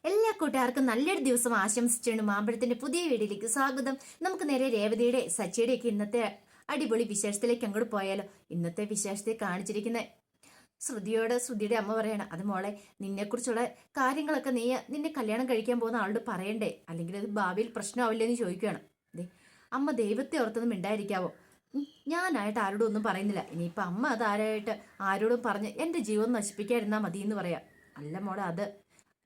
എല്ലാ കൂട്ടുകാർക്കും നല്ലൊരു ദിവസം ആശംസിച്ചുകൊണ്ട് മാമ്പഴത്തിന്റെ പുതിയ വീഡിയോയിലേക്ക് സ്വാഗതം. നമുക്ക് നേരെ രേവതിയുടെ സച്ചിയുടെ ഒക്കെ ഇന്നത്തെ അടിപൊളി വിശേഷത്തിലേക്ക് അങ്ങോട്ട് പോയാലോ. ഇന്നത്തെ വിശേഷത്തെ കാണിച്ചിരിക്കുന്ന ശ്രുതിയുടെ അമ്മ പറയണം, അത് മോളെ, നിന്നെക്കുറിച്ചുള്ള കാര്യങ്ങളൊക്കെ നിന്നെ കല്യാണം കഴിക്കാൻ പോകുന്ന ആളോട് പറയണ്ടേ, അല്ലെങ്കിൽ അത് ഭാവിയിൽ പ്രശ്നമാവില്ലെന്ന് ചോദിക്കുകയാണ്. അമ്മ ദൈവത്തെ ഓർത്തൊന്നും മിണ്ടായിരിക്കാവോ? ഞാനായിട്ട് ആരോടും ഒന്നും പറയുന്നില്ല. ഇനിയിപ്പൊ അമ്മ അത് ആരോടും പറഞ്ഞ് എന്റെ ജീവൻ നശിപ്പിക്കാതിരുന്നാ മതി എന്ന് പറയാം. അല്ല മോളെ, അത്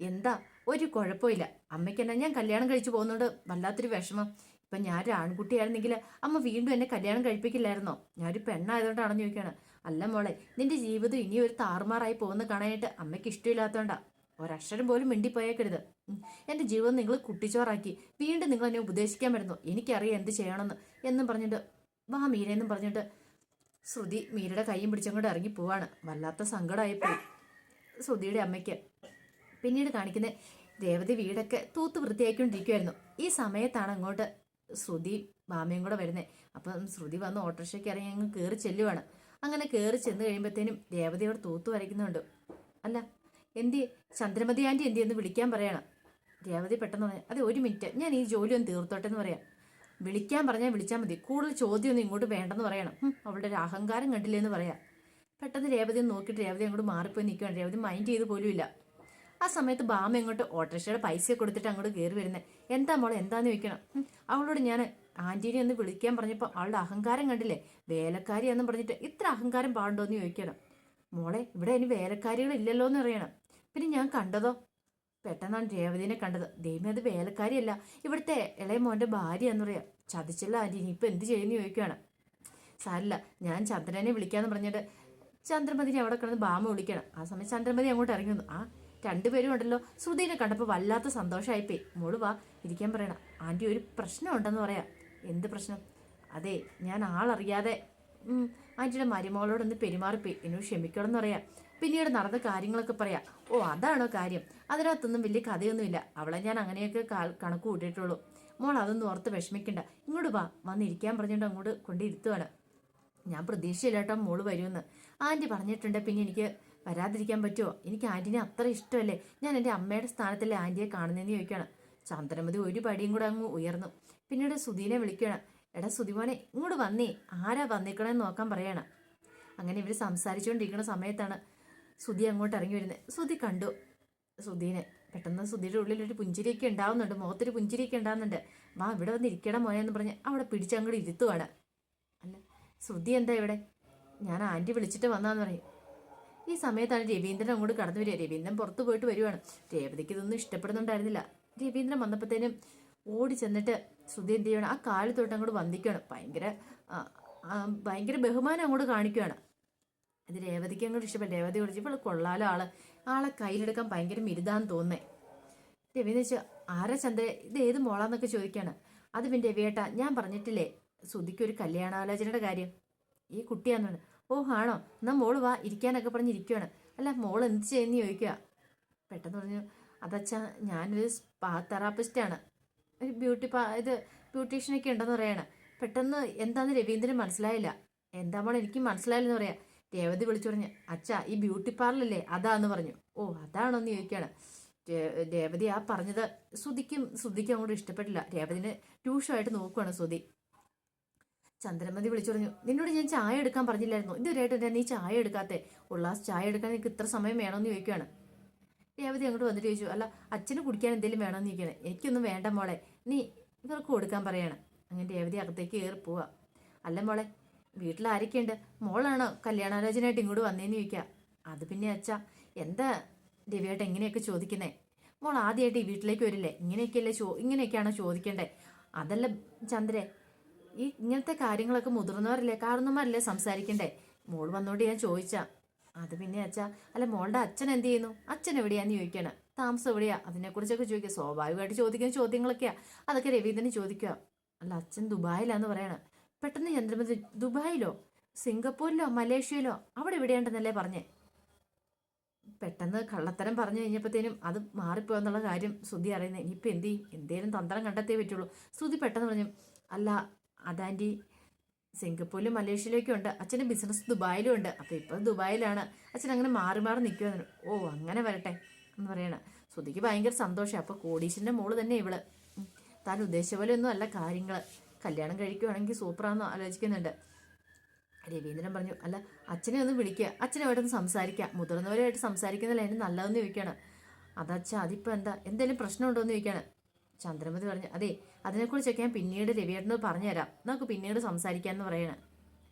എന്താ, ഒരു കുഴപ്പമില്ല. അമ്മയ്ക്ക് എന്നാ, ഞാൻ കല്യാണം കഴിച്ചു പോകുന്നോണ്ട് വല്ലാത്തൊരു വിഷമം. ഇപ്പൊ ഞാനൊരു ആൺകുട്ടിയായിരുന്നെങ്കിൽ അമ്മ വീണ്ടും എന്നെ കല്യാണം കഴിപ്പിക്കില്ലായിരുന്നോ? ഞാനൊരു പെണ്ണായതുകൊണ്ടാണെന്ന് ചോദിക്കുകയാണ്. അല്ല മോളെ, നിന്റെ ജീവിതം ഇനി ഒരു താറുമാറായി പോകുന്ന കാണാനായിട്ട് അമ്മയ്ക്ക് ഇഷ്ടമില്ലാത്തതുകൊണ്ടാ. ഒരക്ഷരം പോലും മിണ്ടിപ്പോയേക്കരുത്. എന്റെ ജീവിതം നിങ്ങൾ കുട്ടിച്ചോറാക്കി വീണ്ടും നിങ്ങൾ എന്നെ ഉപദേശിക്കാൻ വരുന്നു. എനിക്കറിയാം എന്ത് ചെയ്യണമെന്ന് എന്നും പറഞ്ഞിട്ട് വാ മീരയെന്നും പറഞ്ഞിട്ട് ശ്രുതി മീരയുടെ കൈയും പിടിച്ചങ്ങോട്ട് ഇറങ്ങി പോവാണ്. വല്ലാത്ത സങ്കടമായിപ്പോയി ശ്രുതിയുടെ അമ്മയ്ക്ക്. പിന്നീട് കാണിക്കുന്ന രേവതി വീടൊക്കെ തൂത്ത് വൃത്തിയാക്കിക്കൊണ്ടിരിക്കുമായിരുന്നു. ഈ സമയത്താണ് അങ്ങോട്ട് ശ്രുതി ഭാമയും കൂടെ വരുന്നത്. അപ്പം ശ്രുതി വന്ന് ഓട്ടോറിക്ഷയ്ക്ക് ഇറങ്ങി അങ്ങ് കയറി ചെല്ലുവാണ്. അങ്ങനെ കയറി ചെന്ന് കഴിയുമ്പോഴത്തേനും രേവതിയോട് തൂത്ത് വരയ്ക്കുന്നുണ്ട്. അല്ല, എന്തി ചന്ദ്രമതി ആൻറ്റി എന്തി എന്ന് വിളിക്കാൻ പറയണം. രേവതി പെട്ടെന്ന് പറയാം, അതെ ഒരു മിനിറ്റ്, ഞാൻ ഈ ജോലി ഒന്ന് തീർത്തോട്ടെ എന്ന് പറയാം. വിളിക്കാൻ പറഞ്ഞാൽ വിളിച്ചാൽ മതി, കൂടുതൽ ചോദ്യമൊന്നും ഇങ്ങോട്ട് വേണ്ടെന്ന് പറയണം. അവളുടെ ഒരു അഹങ്കാരം കണ്ടില്ലേ എന്ന് പറയാം. പെട്ടെന്ന് രേവതി നോക്കിയിട്ട് രേവതി അങ്ങോട്ട് മാറിപ്പോയി നിൽക്കുകയാണ്. രേവതി മൈൻഡ് ചെയ്ത് പോലും ഇല്ല. ആ സമയത്ത് ബാമ ഇങ്ങോട്ട് ഓട്ടോറിക്ഷയുടെ പൈസ കൊടുത്തിട്ട് അങ്ങോട്ട് കയറി വരുന്നത്. എന്താ മോളെ, എന്താന്ന് ചോദിക്കണം. അവളോട് ഞാൻ ആന്റീനെ ഒന്ന് വിളിക്കാൻ പറഞ്ഞപ്പോൾ അവളുടെ അഹങ്കാരം കണ്ടില്ലേ, വേലക്കാരിയാന്ന് പറഞ്ഞിട്ട് ഇത്ര അഹങ്കാരം പാടുണ്ടോ എന്ന് ചോദിക്കണം. മോളെ, ഇവിടെ ഇനി വേലക്കാരികളില്ലല്ലോ എന്ന് അറിയണം. പിന്നെ ഞാൻ കണ്ടതോ, പെട്ടെന്നാണ് രേവതിനെ കണ്ടത്. ദൈവം, അത് വേലക്കാരിയല്ല, ഇവിടുത്തെ ഇളയ മോന്റെ ഭാര്യ എന്ന് പറയാം. ചതിച്ചല്ല ആന്റി, ഇനിയിപ്പോൾ എന്ത് ചെയ്യുന്നു ചോദിക്കുകയാണ്. സാരില്ല, ഞാൻ ചന്ദ്രനെ വിളിക്കാന്ന് പറഞ്ഞിട്ട് ചന്ദ്രമതിനെ അവിടെ കിടന്ന് ബാമ വിളിക്കണം. ആ സമയം ചന്ദ്രമതി അങ്ങോട്ട് ഇറങ്ങി വന്നു. ആ രണ്ടുപേരും ഉണ്ടല്ലോ. ശ്രുതിനെ കണ്ടപ്പോൾ വല്ലാത്ത സന്തോഷമായിപ്പോയി. മോള് വാ, ഇരിക്കാൻ പറയണം. ആന്റി, ഒരു പ്രശ്നം ഉണ്ടെന്ന് പറയാം. എന്ത് പ്രശ്നം? അതെ, ഞാൻ ആളറിയാതെ ആന്റിയുടെ മരുമകളോടൊന്ന് പെരുമാറിപ്പോയി, എന്നോട് ക്ഷമിക്കണം എന്ന് പറയാം. പിന്നീട് നടന്ന കാര്യങ്ങളൊക്കെ പറയാം. ഓ, അതാണോ കാര്യം? അതിനകത്തൊന്നും വലിയ കഥയൊന്നുമില്ല. അവളെ ഞാൻ അങ്ങനെയൊക്കെ കണക്ക് കൂട്ടിയിട്ടുള്ളൂ. മോൾ അതൊന്നും ഓർത്ത് വിഷമിക്കണ്ട. ഇങ്ങോട്ട് വാ, വന്നിരിക്കാൻ പറഞ്ഞിട്ട് അങ്ങോട്ട് കൊണ്ടിരുത്തുവാണ്. ഞാൻ പ്രതീക്ഷയില്ല കേട്ടോ മോള് വരുമെന്ന്. ആന്റി പറഞ്ഞിട്ടുണ്ട്, പിന്നെ എനിക്ക് വരാതിരിക്കാൻ പറ്റുമോ? എനിക്ക് ആന്റിനെ അത്ര ഇഷ്ടമല്ലേ. ഞാൻ എൻ്റെ അമ്മയുടെ സ്ഥാനത്തല്ലേ ആന്റിയെ കാണുന്നതെന്ന് ചോദിക്കുകയാണ്. ചന്ദ്രമതി ഒരു പടിയും കൂടെ അങ്ങ് ഉയർന്നു. പിന്നീട് സുധീനെ വിളിക്കുകയാണ്. എടാ സുധിമോനെ, ഇങ്ങോട്ട് വന്നേ, ആരാ വന്നിക്കണമെന്ന് നോക്കാൻ പറയണം. അങ്ങനെ ഇവർ സംസാരിച്ചുകൊണ്ടിരിക്കുന്ന സമയത്താണ് സുധി അങ്ങോട്ട് ഇറങ്ങി വരുന്നത്. സുധി കണ്ടു സുധീനെ. പെട്ടെന്ന് സുധിയുടെ ഉള്ളിൽ ഒരു പുഞ്ചിരിയൊക്കെ ഉണ്ടാവുന്നുണ്ട്, മുഖത്തൊരു പുഞ്ചിരിയൊക്കെ ഉണ്ടാവുന്നുണ്ട്. വാ, ഇവിടെ വന്ന് ഇരിക്കണം മോനെ എന്ന് പറഞ്ഞ് അവിടെ പിടിച്ചങ്ങോട്ട് ഇരുത്തുവാണ്. അല്ല, ശ്രുതി എന്താ ഇവിടെ? ഞാൻ ആന്റി വിളിച്ചിട്ട് വന്നാന്ന് പറയും. ഈ സമയത്താണ് രവീന്ദ്രൻ അങ്ങോട്ട് കടന്നു വരിക. രവീന്ദ്രൻ പുറത്തു പോയിട്ട് വരുവാണ്. രേവതിക്ക് ഇതൊന്നും ഇഷ്ടപ്പെടുന്നുണ്ടായിരുന്നില്ല. രവീന്ദ്രൻ വന്നപ്പോഴത്തേനും ഓടി ചെന്നിട്ട് ശ്രുതി എന്ത് ചെയ്യണം, ആ കാല് തൊട്ട് അങ്ങോട്ട് വന്ദിക്കുകയാണ്. ഭയങ്കര ബഹുമാനം അങ്ങോട്ട് കാണിക്കുകയാണ്. ഇത് രേവതിക്ക് അങ്ങോട്ട് ഇഷ്ടപ്പെട്ടു. രേവതി വിളിച്ചു, ഇപ്പോൾ കൊള്ളാലോ ആളെ കയ്യിലെടുക്കാൻ ഭയങ്കര മിരുതാന്ന് തോന്നേ. രവീന്ദ്രൻ വെച്ചാൽ, ആരാ ചന്ദ്ര, ഇത് ഏത് മോളാന്നൊക്കെ ചോദിക്കുകയാണ്. അത് പിന്നെ രവിയേട്ടാ, ഞാൻ പറഞ്ഞിട്ടില്ലേ ശ്രുതിക്ക് ഒരു കല്യാണാലോചനയുടെ കാര്യം, ഈ കുട്ടിയാന്ന്. ഓ ആണോ, എന്നാ മോള് വാ, ഇരിക്കാനൊക്കെ പറഞ്ഞിരിക്കുകയാണ്. അല്ല, മോൾ എന്ത് ചെയ്യുന്നു ചോദിക്കുക. പെട്ടെന്ന് പറഞ്ഞു, അതച്ഛാ, ഞാനൊരു സ്പാ തെറാപ്പിസ്റ്റാണ്, ഒരു ബ്യൂട്ടീഷ്യനൊക്കെ ഉണ്ടെന്ന് പറയാണ്. പെട്ടെന്ന് എന്താന്ന് രവീന്ദ്രൻ മനസ്സിലായില്ല. എന്താ മോൾ, എനിക്ക് മനസ്സിലായില്ലെന്ന് പറയാം. രേവതി വിളിച്ചു പറഞ്ഞു, അച്ഛാ, ഈ ബ്യൂട്ടി പാർലറല്ലേ അതാന്ന് പറഞ്ഞു. ഓ, അതാണോ എന്ന് ചോദിക്കുകയാണ്. രേവതി ആ പറഞ്ഞത് ശ്രുതിക്കും അങ്ങോട്ട് ഇഷ്ടപ്പെട്ടില്ല. രേവതിനെ ട്യൂഷമായിട്ട് നോക്കുവാണ് ശ്രുതി. ചന്ദ്രമതി വിളിച്ചു പറഞ്ഞു, നിന്നോട് ഞാൻ ചായ എടുക്കാൻ പറഞ്ഞില്ലായിരുന്നു, ഇതുവരെയായിട്ട് നീ ചായ എടുക്കാത്തെ? ഒരു ഗ്ലാസ് ചായ എടുക്കാൻ എനിക്ക് ഇത്ര സമയം വേണമെന്ന് ചോദിക്കുകയാണ്. രേവതി അങ്ങോട്ട് വന്നിട്ട് ചോദിച്ചു, അല്ല, അച്ഛന് കുടിക്കാൻ എന്തെങ്കിലും വേണമെന്ന് ചോദിക്കുകയാണ്. എനിക്കൊന്നും വേണ്ട മോളെ, നീ ഇവർക്ക് കൊടുക്കാൻ പറയണം. അങ്ങനെ രേവതി അകത്തേക്ക് കയറി പോവാ. അല്ല മോളെ, വീട്ടിൽ ആരൊക്കെയുണ്ട്? മോളാണോ കല്യാണാലോചനയായിട്ട് ഇങ്ങോട്ട് വന്നേന്ന് ചോദിക്കുക. അത് പിന്നെ അച്ഛാ, എന്താ രവിയായിട്ട് എങ്ങനെയൊക്കെ ചോദിക്കുന്നേ? മോൾ ആദ്യമായിട്ട് ഈ വീട്ടിലേക്ക് വരില്ലേ, ഇങ്ങനെയൊക്കെയാണോ ചോദിക്കണ്ടേ? അതല്ല ചന്ദ്രേ, ഈ ഇങ്ങനത്തെ കാര്യങ്ങളൊക്കെ മുതിർന്നവരല്ലേ, കാരണന്മാരല്ലേ സംസാരിക്കണ്ടേ? മോൾ വന്നോണ്ട് ഞാൻ ചോദിച്ചാ. അത് പിന്നെ അച്ഛാ, അല്ല, മോളുടെ അച്ഛൻ എന്ത് ചെയ്യുന്നു? അച്ഛൻ എവിടെയാന്ന് ചോദിക്കാണ്. താമസം എവിടെയാ? അതിനെക്കുറിച്ചൊക്കെ ചോദിക്കുക. സ്വാഭാവികമായിട്ട് ചോദിക്കുന്ന ചോദ്യങ്ങളൊക്കെയാ. അതൊക്കെ രവീന്ദ്രന് ചോദിക്കുക. അല്ല, അച്ഛൻ ദുബായിലാന്ന് പറയണം. പെട്ടെന്ന് ചന്ദ്രമതി, ദുബായിലോ, സിംഗപ്പൂരിലോ, മലേഷ്യയിലോ, അവിടെ എവിടെയുണ്ടെന്നല്ലേ പറഞ്ഞേ? പെട്ടെന്ന് കള്ളത്തരം പറഞ്ഞു കഴിഞ്ഞപ്പോഴത്തേനും അത് മാറിപ്പോയെന്നുള്ള കാര്യം ശ്രുതി അറിയുന്നത്. ഇനിയിപ്പോൾ എന്ത് ചെയ്യും? എന്തേലും തന്ത്രം കണ്ടെത്തേ പറ്റുള്ളൂ. ശ്രുതി പെട്ടെന്ന് പറഞ്ഞു, അല്ല അതാൻറ്റി, സിംഗപ്പൂരിലും മലേഷ്യയിലൊക്കെ ഉണ്ട്, അച്ഛൻ്റെ ബിസിനസ് ദുബായിലും ഉണ്ട്. അപ്പോൾ ഇപ്പോൾ ദുബായിലാണ് അച്ഛൻ, അങ്ങനെ മാറി മാറി നിൽക്കുമെന്ന്. ഓ, അങ്ങനെ വരട്ടെ എന്ന് പറയണം. ശ്രുതിക്ക് ഭയങ്കര സന്തോഷം. അപ്പോൾ കോടീശ്വരൻ്റെ മോള് തന്നെ ഇവള്. താൻ ഉദ്ദേശിച്ച പോലെ ഒന്നും അല്ല കാര്യങ്ങൾ. കല്യാണം കഴിക്കുവാണെങ്കിൽ സൂപ്പറാണെന്ന് ആലോചിക്കുന്നുണ്ട്. രവീന്ദ്രൻ പറഞ്ഞു, അല്ല അച്ഛനെ ഒന്ന് വിളിക്കുക, അച്ഛനുമായിട്ടൊന്ന് സംസാരിക്കുക, മുതിർന്നവരുമായിട്ട് സംസാരിക്കുന്നില്ല അതിന് നല്ലതെന്ന് ചോദിക്കുകയാണ്. അതച്ഛാ അതിപ്പോൾ എന്തെങ്കിലും പ്രശ്നമുണ്ടോ എന്ന് ചോദിക്കുകയാണ്. ചന്ദ്രമതി പറഞ്ഞു, അതെ അതിനെക്കുറിച്ചൊക്കെ ഞാൻ പിന്നീട് രവിയേട്ടനോട് പറഞ്ഞുതരാം, നമുക്ക് പിന്നീട് സംസാരിക്കാമെന്ന് പറയണം.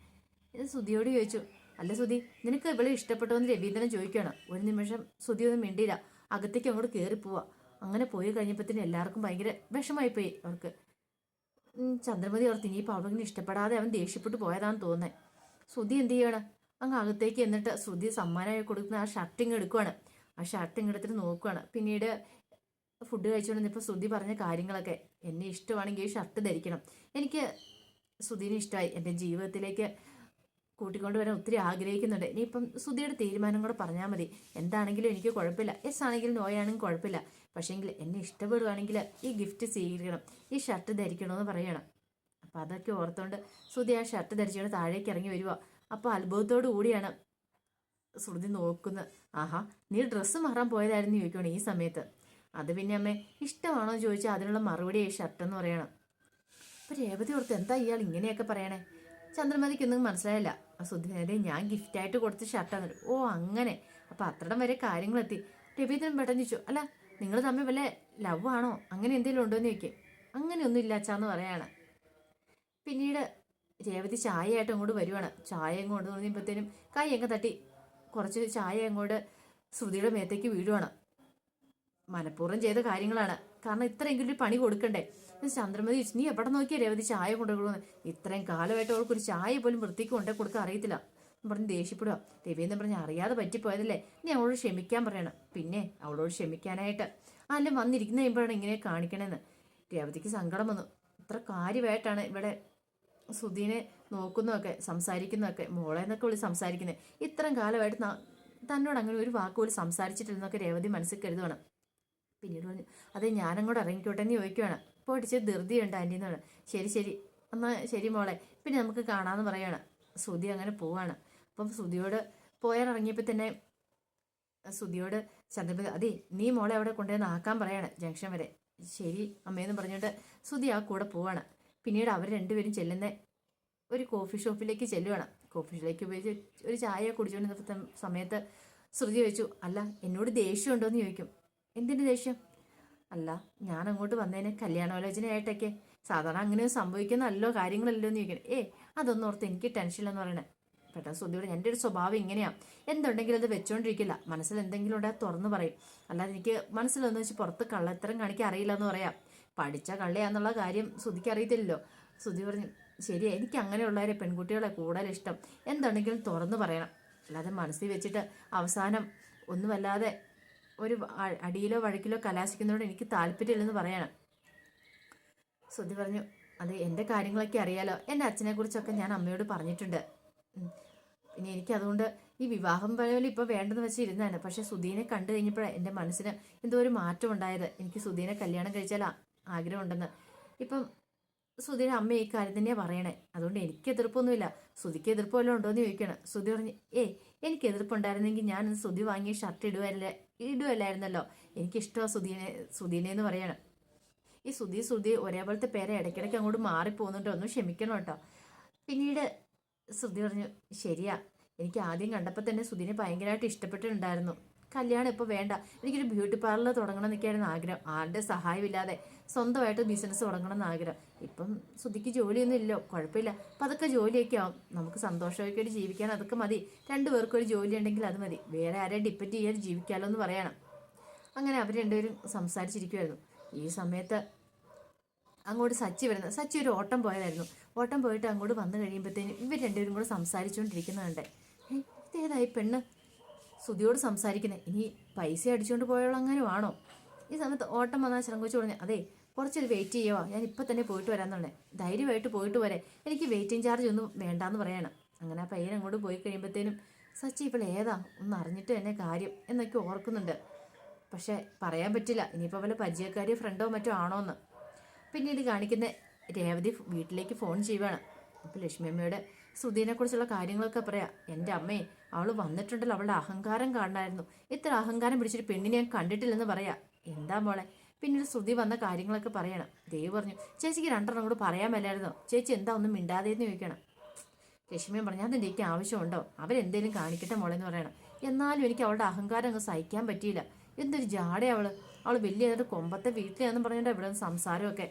ഇത് സുധിയോട് ചോദിച്ചു, അല്ല സുധി നിനക്ക് ഇവളെ ഇഷ്ടപ്പെട്ടോ എന്ന് രവീന്ദ്രൻ ചോദിക്കുകയാണ്. ഒരു നിമിഷം സുധി ഒന്നും മിണ്ടിയില്ല, അകത്തേക്ക് അങ്ങോട്ട് കയറിപ്പോവാ. അങ്ങനെ പോയി കഴിഞ്ഞപ്പോഴത്തേന് എല്ലാവർക്കും ഭയങ്കര വിഷമായിപ്പോയി അവർക്ക്. ചന്ദ്രമതി ഓർത്ത് ഇനിയിപ്പോൾ അവളിങ്ങനെ ഇഷ്ടപ്പെടാതെ അവൻ ദേഷ്യപ്പെട്ട് പോയതാന്ന് തോന്നുന്നത്. സുധി എന്ത് ചെയ്യണം, അങ്ങ് അകത്തേക്ക് എന്നിട്ട് സുധി സമ്മാനമായി കൊടുക്കുന്ന ആ ഷർട്ടിങ് എടുക്കുവാണ്. ആ ഷർട്ടിങ് എടുത്തിട്ട് നോക്കുവാണ്. പിന്നീട് ഫുഡ് കഴിച്ചുകൊണ്ടിരുന്നപ്പോൾ സുധി പറഞ്ഞ കാര്യങ്ങളൊക്കെ, എന്നെ ഇഷ്ടമാണെങ്കിൽ ഈ ഷർട്ട് ധരിക്കണം, എനിക്ക് സുധീനെ ഇഷ്ടമായി, എൻ്റെ ജീവിതത്തിലേക്ക് കൂട്ടിക്കൊണ്ട് വരാൻ ഒത്തിരി ആഗ്രഹിക്കുന്നുണ്ട്. ഇനിയിപ്പം സുധിയുടെ തീരുമാനം കൂടെ പറഞ്ഞാൽ മതി, എന്താണെങ്കിലും എനിക്ക് കുഴപ്പമില്ല, എസ് ആണെങ്കിലും നോ ആണെങ്കിലും കുഴപ്പമില്ല, പക്ഷേങ്കിൽ എന്നെ ഇഷ്ടപ്പെടുവാണെങ്കിൽ ഈ ഗിഫ്റ്റ് സ്വീകരിക്കണം, ഈ ഷർട്ട് ധരിക്കണമെന്ന് പറയണം. അപ്പം അതൊക്കെ ഓർത്തുകൊണ്ട് സുധി ആ ഷർട്ട് ധരിച്ചുകൊണ്ട് താഴേക്ക് ഇറങ്ങി വരിക. അപ്പോൾ അത്ഭുതത്തോടു കൂടിയാണ് ശ്രുതി നോക്കുന്നത്. ആഹാ നീ ഡ്രസ്സ് മാറാൻ പോയതായിരുന്നു ചോദിക്കണം ഈ സമയത്ത്. അത് പിന്നെ അമ്മേ ഇഷ്ടമാണോ എന്ന് ചോദിച്ചാൽ അതിനുള്ള മറുപടി ഈ ഷർട്ട് എന്ന് പറയണം. അപ്പം രേവതി ഓർത്ത് എന്താ ഇയാൾ ഇങ്ങനെയൊക്കെ പറയണേ. ചന്ദ്രമതിക്കൊന്നും മനസ്സിലായില്ല. സുധീനതെ ഞാൻ ഗിഫ്റ്റായിട്ട് കൊടുത്ത ഷർട്ടാണ്. ഓ അങ്ങനെ, അപ്പം അത്രടം വരെ കാര്യങ്ങളെത്തി. രവീന്ദ്രൻ പെട്ടെന്ന് ചോദിച്ചു, അല്ല നിങ്ങൾ തമ്മിൽ വല്ല ലവ് ആണോ അങ്ങനെ എന്തെങ്കിലും ഉണ്ടോ എന്ന് ചോദിക്കും. അങ്ങനെയൊന്നും ഇല്ല അച്ഛാന്ന് പറയാണ്. പിന്നീട് രേവതി ചായയായിട്ട് അങ്ങോട്ട് വരുവാണ്. ചായ അങ്ങോട്ട് തോന്നിയപ്പോഴത്തേനും കൈ അങ്ങ് തട്ടി കുറച്ച് ചായ അങ്ങോട്ട് ശ്രുതിയുടെ മേത്തേക്ക് വീഴുവാണ്. മനഃപൂർവ്വം ചെയ്ത കാര്യങ്ങളാണ്, കാരണം ഇത്രയെങ്കിലും ഒരു പണി കൊടുക്കണ്ടേ. ചന്ദ്രമതി ചോദിച്ചു, നീ എവിടെ നോക്കിയാൽ രേവതി ചായ കൊണ്ടുകൊടുക്കുന്നത്, ഇത്രയും കാലമായിട്ട് അവൾക്ക് ഒരു ചായ പോലും വൃത്തിക്ക് കൊണ്ടേ കൊടുക്കാൻ അറിയത്തില്ല പറഞ്ഞ് ദേഷ്യപ്പെടുക. രവീന്ദ്രൻ പറഞ്ഞ്, അറിയാതെ പറ്റിപ്പോയതല്ലേ, നീ അവളോട് ക്ഷമിക്കാൻ പറയണം. പിന്നെ അവളോട് ക്ഷമിക്കാനായിട്ട് അല്ല വന്നിരിക്കുന്ന കഴിയുമ്പോഴാണ് ഇങ്ങനെ കാണിക്കണമെന്ന്. രേവതിക്ക് സങ്കടം വന്നു. ഇത്ര കാര്യമായിട്ടാണ് ഇവിടെ സുധീനെ നോക്കുന്നതൊക്കെ സംസാരിക്കുന്നതൊക്കെ, മോളെ എന്നൊക്കെ വിളിച്ച് സംസാരിക്കുന്നത്. ഇത്രയും കാലമായിട്ട് തന്നോട് അങ്ങനെ ഒരു വാക്ക് പോലും സംസാരിച്ചിട്ടില്ലെന്നൊക്കെ രേവതി മനസ്സിൽ കരുതുവാണ്. പിന്നീട് പറഞ്ഞു, അതെ ഞാനങ്ങോട്ട് ഇറങ്ങിക്കോട്ടെ എന്ന് ചോദിക്കുവാണ്. ഇപ്പോൾ അടിച്ച് ധൃതിയുണ്ട് ആൻറ്റി എന്ന് പറഞ്ഞു. ശരി ശരി എന്നാൽ ശരി മോളെ, പിന്നെ നമുക്ക് കാണാമെന്ന് പറയുകയാണ്. സുധി അങ്ങനെ പോവാണ്. അപ്പം സുധിയോട് പോയാലിറങ്ങിയപ്പോൾ തന്നെ സുധിയോട് ചന്ദ്രമതി, അതെ നീ മോളെ അവിടെ കൊണ്ടുവന്ന് ആക്കാൻ പറയാണ് ജംഗ്ഷൻ വരെ. ശരി അമ്മയെന്ന് പറഞ്ഞുകൊണ്ട് സുധി ആ കൂടെ പോവാണ്. പിന്നീട് അവർ രണ്ടുപേരും ചെല്ലുന്ന ഒരു കോഫി ഷോപ്പിലേക്ക് ചെല്ലുവാണ്. കോഫി ഷോപ്പിലേക്ക് പോയി ഒരു ചായ കുടിച്ചുകൊണ്ടിരുന്ന സമയത്ത് ശ്രുതി ചോദിച്ചു, അല്ല എന്നോട് ദേഷ്യം ഉണ്ടോ എന്ന് ചോദിക്കും. എന്തിൻ്റെ ദേഷ്യം? അല്ല ഞാൻ അങ്ങോട്ട് വന്നതിന് കല്യാണാലോചനയായിട്ടൊക്കെ സാധാരണ അങ്ങനെ സംഭവിക്കുന്നല്ലോ കാര്യങ്ങളല്ലോ എന്ന് ചോദിക്കണം. അതൊന്നും ഓർത്ത് എനിക്ക് ടെൻഷനില്ലെന്ന് പറയണേ. പെട്ടെന്ന് ശ്രുതിയോട്, എൻ്റെ ഒരു സ്വഭാവം ഇങ്ങനെയാണ്, എന്തുണ്ടെങ്കിലും അത് വെച്ചോണ്ടിരിക്കില്ല, മനസ്സിൽ എന്തെങ്കിലും ഉണ്ടെങ്കിൽ തുറന്നു പറയും, അല്ലാതെ എനിക്ക് മനസ്സിലൊന്നും വെച്ച് പുറത്ത് കള്ളത്തരം കാണിക്കാൻ അറിയില്ല എന്ന് പറയാം. പഠിച്ച കള്ളിയാന്നുള്ള കാര്യം ശ്രുതിക്ക് അറിയത്തില്ലല്ലോ. ശ്രുതി പറഞ്ഞു, ശരി എനിക്ക് അങ്ങനെയുള്ളവരെ പെൺകുട്ടികളെ കൂടുതൽ ഇഷ്ടം, എന്തുണ്ടെങ്കിലും തുറന്നു പറയണം, അല്ലാതെ മനസ്സിൽ വെച്ചിട്ട് അവസാനം ഒന്നുമല്ലാതെ ഒരു അടിയിലോ വഴക്കിലോ കലാശിക്കുന്നതോട് എനിക്ക് താല്പര്യമില്ലെന്ന് പറയണം. ശ്രുതി പറഞ്ഞു, അത് എൻ്റെ കാര്യങ്ങളൊക്കെ അറിയാലോ, എൻ്റെ അച്ഛനെക്കുറിച്ചൊക്കെ ഞാൻ അമ്മയോട് പറഞ്ഞിട്ടുണ്ട്. പിന്നെ എനിക്കതുകൊണ്ട് ഈ വിവാഹം പോലെ ഇപ്പോൾ വേണ്ടെന്ന് വെച്ച് ഇരുന്നാണ്. പക്ഷെ സുധീനെ കണ്ടു കഴിഞ്ഞപ്പോഴാണ് എൻ്റെ മനസ്സിന് എന്തോ ഒരു മാറ്റം ഉണ്ടായത്. എനിക്ക് സുധീനെ കല്യാണം കഴിച്ചാൽ ആഗ്രഹമുണ്ടെന്ന്. ഇപ്പം സുധീനെ അമ്മ ഈ കാര്യം തന്നെയാണ് പറയണേ. അതുകൊണ്ട് എനിക്ക് എതിർപ്പൊന്നുമില്ല. സുധിക്ക് എതിർപ്പ് വല്ലതും ഉണ്ടോ എന്ന് ചോദിക്കണം. സുധി പറഞ്ഞു, എനിക്ക് എതിർപ്പുണ്ടായിരുന്നെങ്കിൽ ഞാൻ സുധി വാങ്ങിയ ഷർട്ട് ഇടുവല്ലായിരുന്നല്ലോ, എനിക്കിഷ്ടമാണ് സുധീനെ എന്ന് പറയണം. ഈ സുധി ഒരേപോലത്തെ പേരെ ഇടയ്ക്കിടയ്ക്ക് അങ്ങോട്ട് മാറിപ്പോകുന്നുണ്ടോ, ഒന്ന് ക്ഷമിക്കണം കേട്ടോ. പിന്നീട് ശ്രുതി പറഞ്ഞു, ശരിയാ എനിക്ക് ആദ്യം കണ്ടപ്പോൾ തന്നെ സുധിനെ ഭയങ്കരമായിട്ട് ഇഷ്ടപ്പെട്ടിട്ടുണ്ടായിരുന്നു. കല്യാണം ഇപ്പോൾ വേണ്ട, എനിക്കൊരു ബ്യൂട്ടി പാർലർ തുടങ്ങണം എന്നൊക്കെയായിരുന്നു ആഗ്രഹം. ആരുടെ സഹായമില്ലാതെ സ്വന്തമായിട്ട് ബിസിനസ് തുടങ്ങണം എന്ന് ആഗ്രഹം. ഇപ്പം സുധിക്ക് ജോലിയൊന്നും ഇല്ലോ, കുഴപ്പമില്ല, അപ്പം അതൊക്കെ ജോലിയൊക്കെ ആവും, നമുക്ക് സന്തോഷമായിട്ട് ജീവിക്കാൻ അതൊക്കെ മതി. രണ്ടുപേർക്കും ഒരു ജോലി ഉണ്ടെങ്കിൽ അത് മതി, വേറെ ആരെയും ഡിപ്പെൻഡ് ചെയ്യാതെ ജീവിക്കാമല്ലോ എന്ന് പറയണം. അങ്ങനെ അവർ രണ്ടുപേരും സംസാരിച്ചിരിക്കുമായിരുന്നു. ഈ സമയത്ത് അങ്ങോട്ട് സച്ചി ഒരു ഓട്ടം പോയതായിരുന്നു. ഓട്ടം പോയിട്ട് അങ്ങോട്ട് വന്നു കഴിയുമ്പോഴത്തേനും ഇവർ രണ്ടുപേരും കൂടെ സംസാരിച്ചുകൊണ്ടിരിക്കുന്നുണ്ട്. ഇതേതായി പെണ്ണ് സുധിയോട് സംസാരിക്കുന്നത്, ഇനി പൈസ അടിച്ചുകൊണ്ട് പോയോളെങ്ങാനും ആണോ? ഈ സമയത്ത് ഓട്ടം വന്നാൽ ശരംകൊച്ചു പറഞ്ഞു, അതെ കുറച്ചൊരു വെയിറ്റ് ചെയ്യുക, ഞാൻ ഇപ്പം തന്നെ പോയിട്ട് വരാമെന്നുള്ളേ, ധൈര്യമായിട്ട് പോയിട്ട് വരെ, എനിക്ക് വെയിറ്റിംഗ് ചാർജ് ഒന്നും വേണ്ടാന്ന് പറയണം. അങ്ങനെ ആ പയ്യൻ അങ്ങോട്ട് പോയി കഴിയുമ്പോഴത്തേനും സച്ചി ഇപ്പോൾ ഏതാ ഒന്ന് അറിഞ്ഞിട്ട് തന്നെ കാര്യം എന്നൊക്കെ ഓർക്കുന്നുണ്ട്. പക്ഷെ പറയാൻ പറ്റില്ല, ഇനിയിപ്പോൾ വല്ല പരിചയക്കാരിയോ ഫ്രണ്ടോ മറ്റോ ആണോന്ന്. പിന്നീട് കാണിക്കുന്ന രേവതി വീട്ടിലേക്ക് ഫോൺ ചെയ്യുവാണ്. അപ്പോൾ ലക്ഷ്മി അമ്മയുടെ ശ്രുതിനെക്കുറിച്ചുള്ള കാര്യങ്ങളൊക്കെ പറയാം. എൻ്റെ അമ്മേ അവൾ വന്നിട്ടുണ്ടല്ലോ, അവളുടെ അഹങ്കാരം കാണണമായിരുന്നു, ഇത്ര അഹങ്കാരം പിടിച്ചൊരു പെണ്ണിനെ ഞാൻ കണ്ടിട്ടില്ലെന്ന് പറയാം. എന്താ മോളെ? പിന്നീട് ശ്രുതി വന്ന കാര്യങ്ങളൊക്കെ പറയണം. ദേവ് പറഞ്ഞു, ചേച്ചിക്ക് രണ്ടെണ്ണം കൂടെ പറയാൻ മേലായിരുന്നോ? ചേച്ചി എന്താ ഒന്നും മിണ്ടാതെന്ന് ചോദിക്കണം. രശ്മിയും പറഞ്ഞു, അതിൻ്റെ എനിക്ക് ആവശ്യമുണ്ടോ? അവരെന്തേലും കാണിക്കട്ടെ മോളെ എന്ന് പറയണം. എന്നാലും എനിക്ക് അവളുടെ അഹങ്കാരം അങ്ങ് സഹിക്കാൻ പറ്റിയില്ല. എന്തൊരു ജാടേ അവള് വലിയ ഏതാണ്ട് കൊമ്പത്തെ വീട്ടിലാണെന്ന് പറഞ്ഞിട്ട് ഇവിടെ സംസാരമൊക്കെ.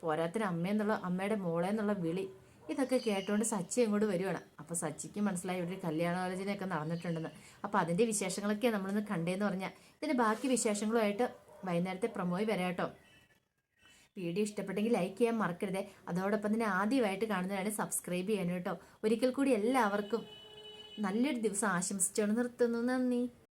പോരാത്തിന് അമ്മയെന്നുള്ള അമ്മയുടെ മോളെ എന്നുള്ള വിളി. ഇതൊക്കെ കേട്ടോണ്ട് സച്ചി ഇങ്ങോട്ട് വരുവാണ്. അപ്പൊ സച്ചിക്ക് മനസ്സിലായി ഇവിടെ കല്യാണാലോചനയൊക്കെ നടന്നിട്ടുണ്ടെന്ന്. അപ്പൊ അതിന്റെ വിശേഷങ്ങളൊക്കെയാണ് നമ്മളിന്ന് കണ്ടേന്ന് പറഞ്ഞാൽ ഇതിന്റെ ബാക്കി വിശേഷങ്ങളുമായിട്ട് വൈകുന്നേരത്തെ പ്രൊമോയി വരാം കേട്ടോ. വീഡിയോ ഇഷ്ടപ്പെട്ടെങ്കിൽ ലൈക്ക് ചെയ്യാൻ മറക്കരുതേ. അതോടൊപ്പം തന്നെ ആദ്യമായിട്ട് കാണുന്നതാണ് സബ്സ്ക്രൈബ് ചെയ്യാനും കേട്ടോ. ഒരിക്കൽ കൂടി എല്ലാവർക്കും നല്ലൊരു ദിവസം ആശംസിച്ചുകൊണ്ട് നിർത്തുന്നു. നന്ദി.